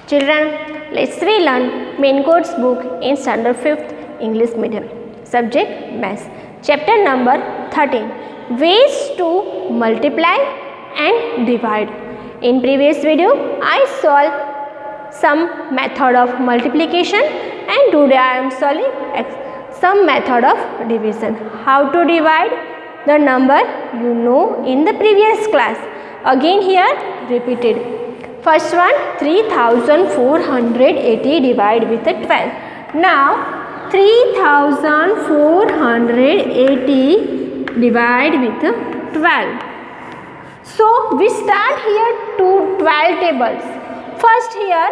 Children, let's relearn Main Course book in Standard 5th English Medium. Subject Maths. Chapter number 13. Ways to multiply and divide. In previous video, I solved some method of multiplication and today I am solving some method of division. How to divide the number you know in the previous class. Again here repeated. First one 3480 divide with 12. Now 3480 divide with 12. So we start here to 12 tables. First here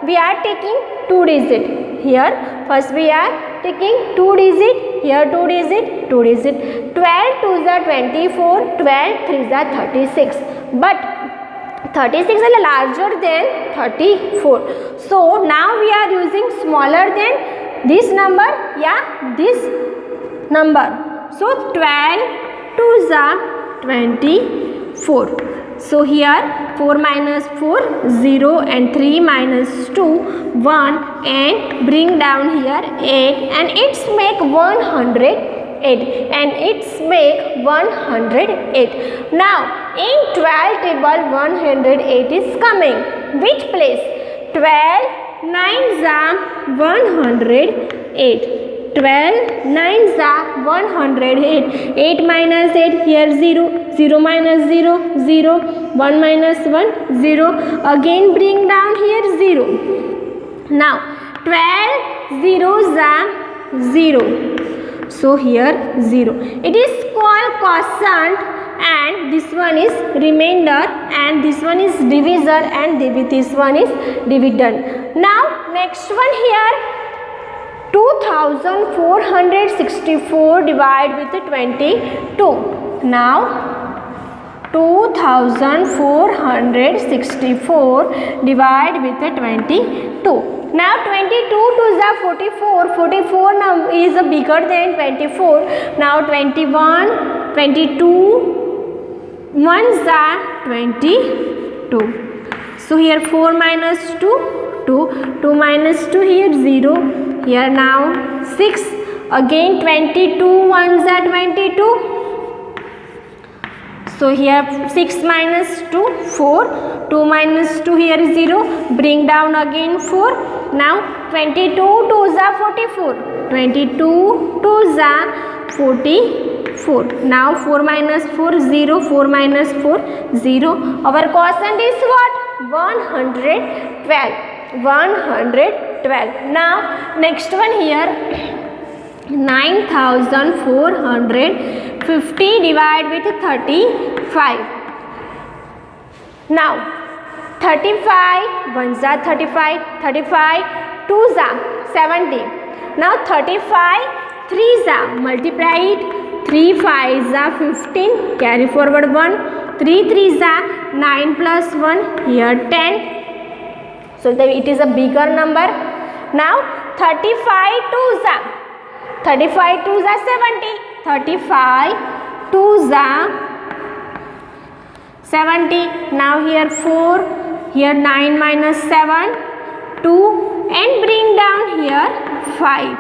we are taking 2 digit. Here first we are taking 2 digit. Here 2 digit, 2 digit. 12 2s are 24, 12 3s are 36. But 36 is larger than 34. So now we are using smaller than this number, this number. So 12 2s are 24. So here 4 minus 4 0 and 3 minus 2 1 and bring down here 8 and it's make 108 and it's make 108. Now in 12 table 108 is coming. Which place? 12 9s are 108. 12 9s are 108. 8 minus 8 here 0. 0 minus 0 0. 1 minus 1 0. Again bring down here 0. Now 12 zeros are 0. So here 0. It is called quotient and this one is remainder and this one is divisor and this one is dividend. Now next one here 2464 divide with 22. Now 2464 divide with 22. Now 22 2s are 44. 44 now is bigger than 24. Now 21, 22 1s are 22. So here 4 minus 2, 2. 2 minus 2 here 0. Here now 6. Again 22 1s are 22. So here 6 minus 2 4. 2 minus 2 here 0. Bring down again 4. Now 22 2s are 44. 22 2s are 44. Now 4 minus 4 0. 4 minus 4 0. Our quotient is what? 112. 112. Now next one here 9450 divide with 35. Now 35 1s are 35. 35 2s are 70. Now 35 3s are multiply it. 3 5s are 15. Carry forward 1. 3 3s are 9 plus 1. Here 10. So it is a bigger number. Now 35 2s are 70. 35 2s are 70. Now here 4. Here 9 minus 7 2 and bring down here 5.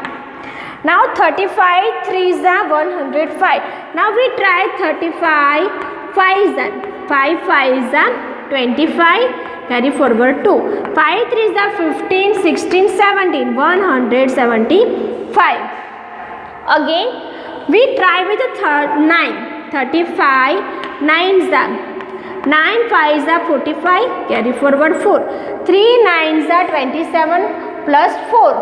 Now 35 3s are 105. Now we try 35 5s are 5 5s are 25. Carry forward 2. 5 3s are 15 16 17. 175. Again we try with 9. 35 9s are 9 5s are 45. Carry forward 4. 3 9s are 27 plus 4.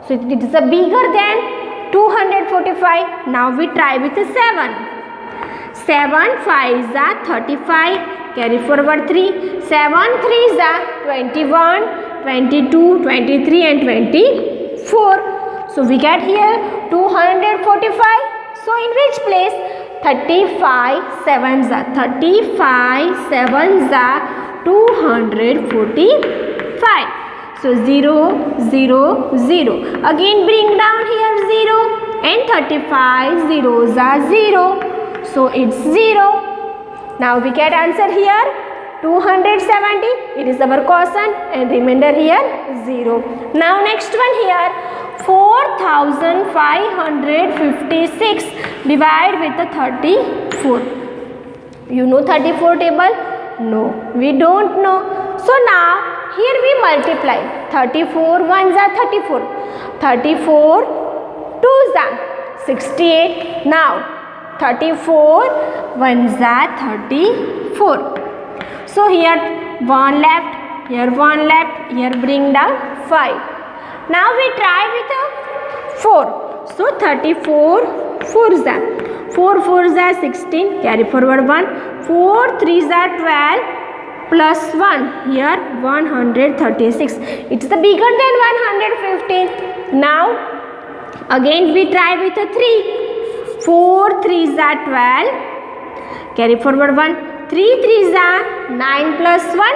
So it is a bigger than 245. Now we try with 7. 7 5s are 35. Carry forward 3. 7 3s are 21, 22, 23 and 24. So we get here 245. So in which place? 35 7s are 35 7s are 245. So 0 0 0. Again bring down here 0 and 35 zeros are 0. So it's 0. Now we get answer here 270, it is our quotient, and remainder here 0. Now next one here, 4556 divide with the 34. You know 34 table? No, we don't know. So now here we multiply. 34 ones are 34. 34 twos are 68. Now 34 ones are 34. So here 1 left, here 1 left, here bring down 5. Now we try with a 4. So 34 4s are 4 4s are 16, carry forward 1. 4 3s are 12 plus 1, here 136. It's the bigger than 115. Now again we try with a 3. 4 3s are 12, carry forward 1. 3 3s are 9 plus 1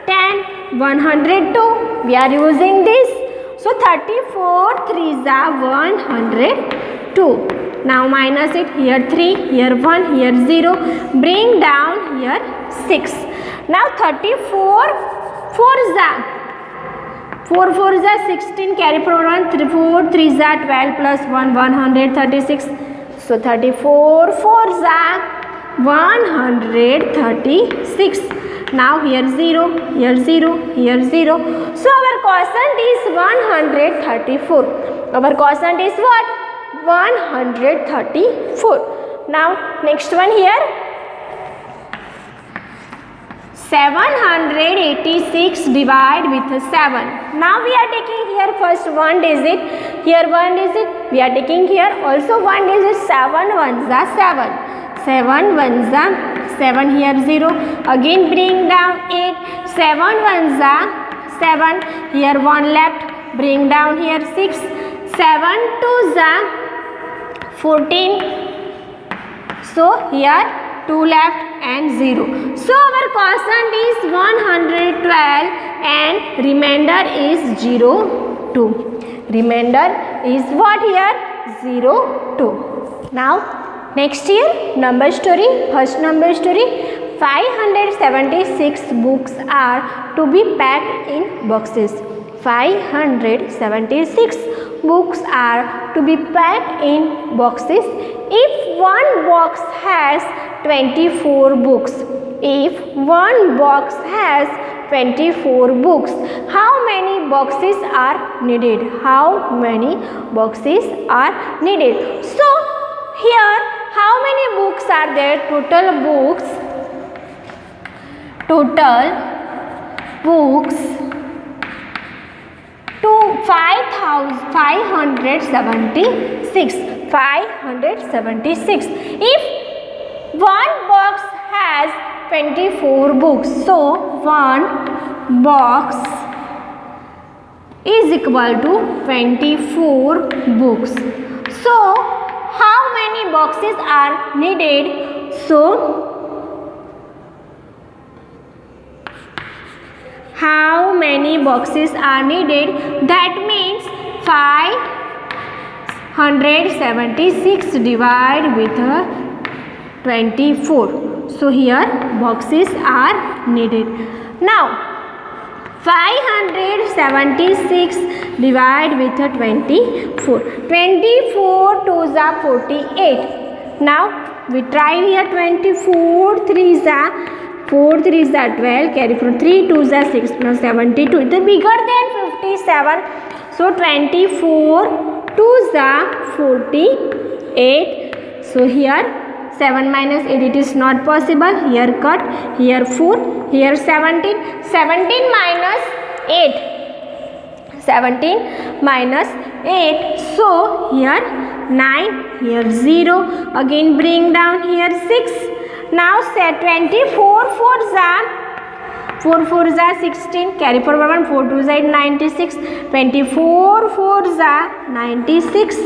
10, 102. We are using this. So 34 3s are 102. Now minus it, here 3, here 1, here 0. Bring down here 6. Now 34 4s are 4 4s are 16, carry forward 1. 4 3s are 12 plus 1, 136. So 34 4s are 136. Now here 0, here 0, here 0. So our quotient is 134. Our quotient is what? 134. Now next one here, 786 divide with 7. Now we are taking here first 1 digit, here 1 digit. We are taking here also 1 digit. 7 ones are 7. 7 ones are 7, here 0. Again bring down 8. 7 ones are 7. Here 1 left. Bring down here 6. 7 twos are 14. So here 2 left and 0. So our quotient is 112 and remainder is 02. Remainder is what here? 02. Now next here, number story. First number story, 576 books are to be packed in boxes. 576 books are to be packed in boxes. If one box has 24 books, if one box has 24 books, how many boxes are needed? How many boxes are needed? So here, how many books are there? Total books to 576. 576. If one box has 24 books, so one box is equal to 24 books. So how many boxes are needed? So how many boxes are needed? That means 576 divided with 24. So here boxes are needed. Now 576 divided with 24. 24 2s are 48. Now we try here 24 3s are 4 3s are 12, carry forward 3 2s are 6 plus 72. It is bigger than 57. So 24 2s are 48. So here 7 minus 8, it is not possible. Here cut, here 4, here 17. 17 minus 8. 17 minus 8. So here 9, here 0. Again bring down here 6. Now set 24 4s are 4 4s are 16. Carry forward 1. 4 2s are 96. 24 4s are 96.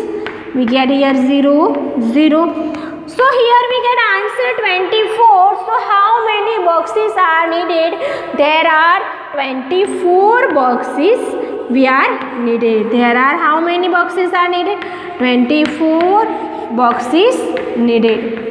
We get here 0 0. So here we get answer 24. So how many boxes are needed? There are 24 boxes we are needed. There are how many boxes are needed? 24 boxes needed.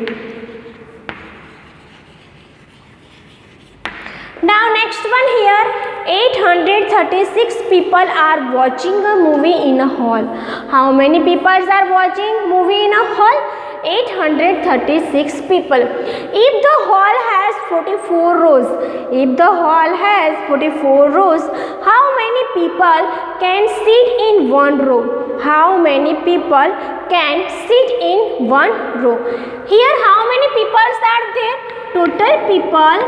one here, 836 people are watching a movie in a hall. How many people are watching movie in a hall? 836 people. If the hall has 44 rows, how many people can sit in one row? How many people can sit in one row? Here how many people are there? Total people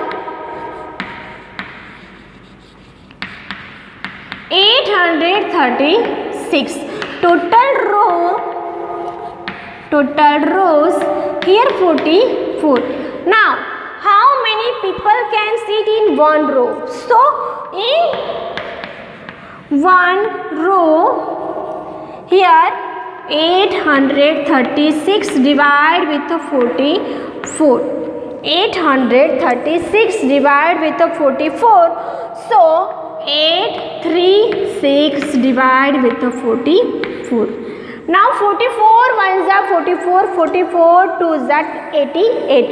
836. Total rows here 44. Now how many people can sit in one row? So in one row here 836 divide with the 44. 836 divide with the 44. So 836 divide with the 44. Now 44 ones are 44, 44 twos are 88.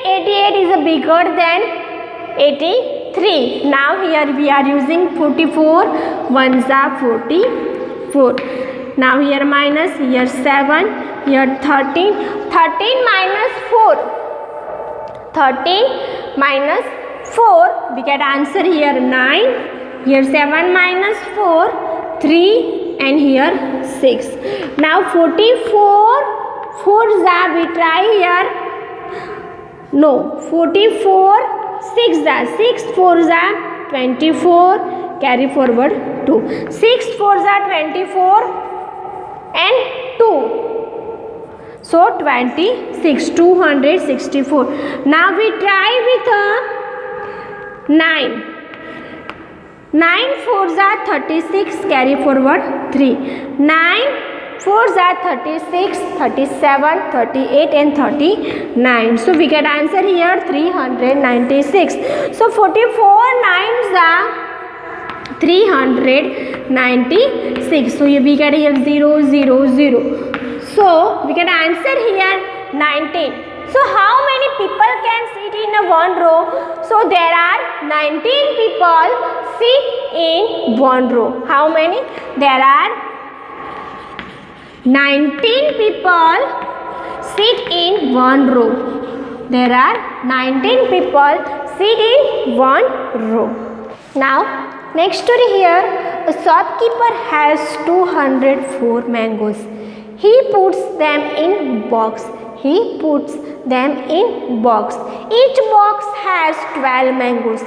88 is bigger than 83. Now here we are using 44 ones are 44. Now here minus, here 7, here 13. 13 minus 4. 13 minus 4, we get answer here 9. Here 7 minus 4, 3. And here 6. Now 44 4s are, we try here. No, 44 6 are, 6 4s are 24. Carry forward 2. 6 4s are 24 and 2. So 26, 264. Now we try with a 9. 9 4s are 36, carry forward 3. 9 4s are 36, 37, 38 and 39. So we get answer here 396. So 44 9s are 396. So we get here 0, 0, 0. So we get answer here 19. So how many people can sit in a one row? So there are 19 people sit in one row. How many? There are 19 people sit in one row. There are 19 people sit in one row. Now next story here. A shopkeeper has 204 mangoes. He puts them in box. Each box has 12 mangoes.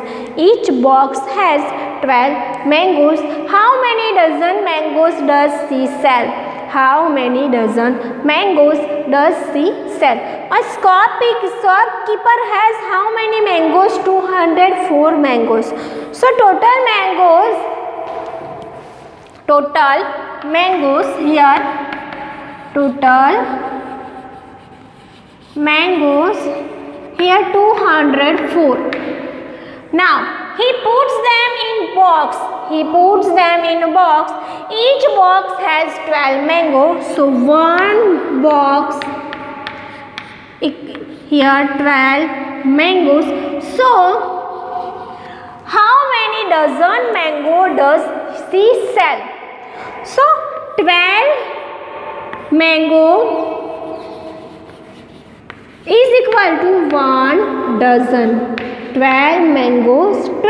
How many dozen mangoes does he sell? A shopkeeper has how many mangoes? 204 mangoes. So total mangoes here. Total mangoes here 204. Now he puts them in box. Each box has 12 mangoes. So one box here 12 mangoes. So how many dozen mango does he sell? So 12 mango is equal to 1 dozen. 12 mangoes, 12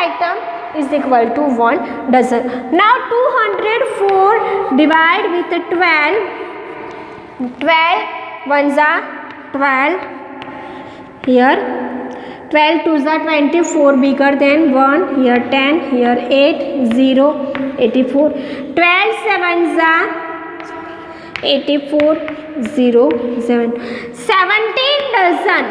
item is equal to 1 dozen. Now 204 divide with 12. 12 ones are 12. Here 12 twos are 24, bigger than 1. Here 10, here 8, 0, 84. 12 sevens are 84, 0, 7. 17 dozen.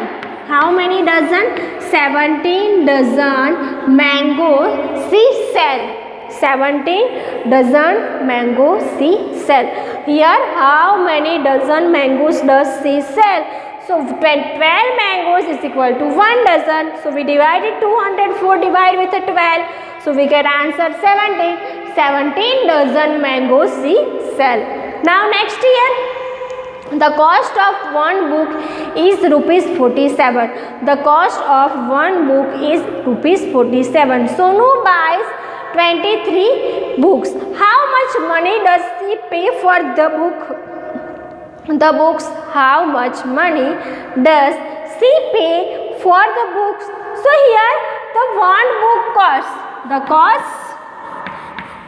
How many dozen? 17 dozen mango she sell. 17 dozen mango she sell. Here how many dozen mangoes does she sell? So 12 mangoes is equal to 1 dozen. So we divided 204 divide with 12. So we get answer 17. 17 dozen mangoes she sell. Now next here, The cost of one book is rupees 47. The cost of one book is rupees 47. Sonu buys 23 books. How much money does she pay for the book? The books. How much money does she pay for the books? So here the one book cost. The cost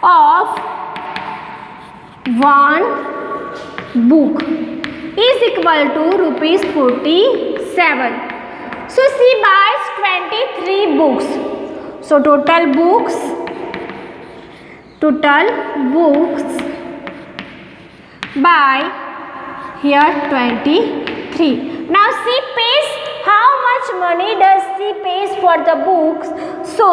of one book is equal to rupees 47. So she buys 23 books. So total books by here 23. Now she pays, how much money does she pays for the books? So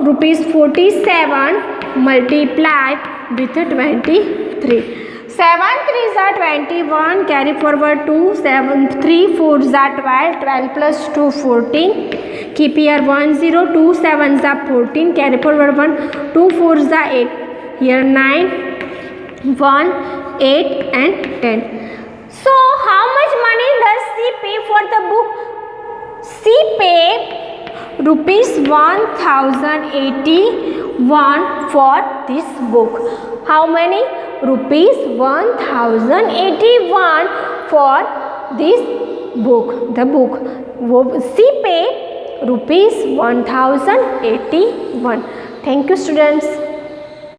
rupees 47 multiplied with 23. 7 3s are 21, carry forward 2, 7 3 4s are 12, 12 plus 2 14, keep here 1 0, 2 7s are 14, carry forward 1, 2 4s are 8, here 9, 1 8 and 10. So how much money does she pay for the book? She pay rupees 1081 for this book. How many? Rupees 1081 for this book. The book. She pay rupees 1081. Thank you, students.